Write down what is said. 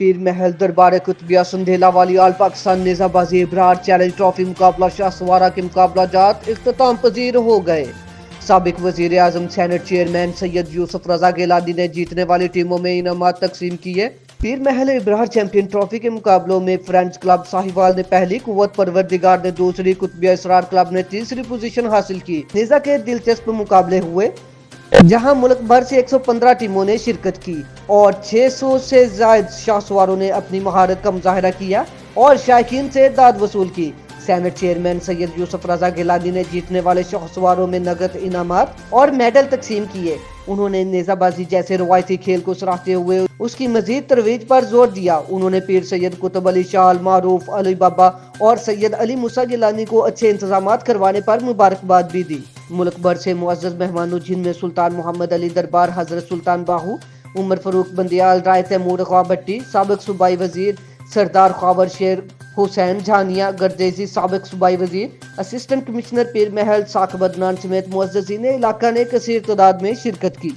پیر محل دربار قطبیہ سندھیلا والی آل پاکستان نیزہ بازی ابرار چیلنج ٹرافی مقابلہ شاہ سوارہ کے مقابلہ جات اختتام پذیر ہو گئے۔ سابق وزیر اعظم سینٹ چیئرمین سید یوسف رضا گیلانی نے جیتنے والی ٹیموں میں انعامات تقسیم کیے۔ پیر محل ابرار چیمپئن ٹرافی کے مقابلوں میں فرینڈز کلب ساہیوال نے پہلی، قوت پروردگار نے دوسری، قطبیہ اسرار کلب نے تیسری پوزیشن حاصل کی۔ نیزہ کے دلچسپ مقابلے ہوئے جہاں ملک بھر سے 115 ٹیموں نے شرکت کی اور 600 سے زائد شاہ سواروں نے اپنی مہارت کا مظاہرہ کیا اور شائقین سے داد وصول کی۔ سینٹ چیئرمین سید یوسف رضا گیلانی نے جیتنے والے شاہ سواروں میں نقد انعامات اور میڈل تقسیم کیے۔ انہوں نے نیزہ بازی جیسے روایتی کھیل کو سراہتے ہوئے اس کی مزید ترویج پر زور دیا۔ انہوں نے پیر سید قطب علی شاہ المعروف علی بابا اور سید علی موسیٰ گیلانی کو اچھے انتظامات کروانے پر مبارکباد بھی دی۔ ملک بھر سے معزز مہمانوں جن میں سلطان محمد علی دربار حضرت سلطان باہو، عمر فاروق بندیال، رائے تیمور خواہ بھٹی، سابق صوبائی وزیر سردار خاور شیر حسین جھانیہ گردیزی، سابق صوبائی وزیر، اسسٹنٹ کمشنر پیر محل ساکھ بدنان سمیت معززین علاقہ نے کثیر تعداد میں شرکت کی۔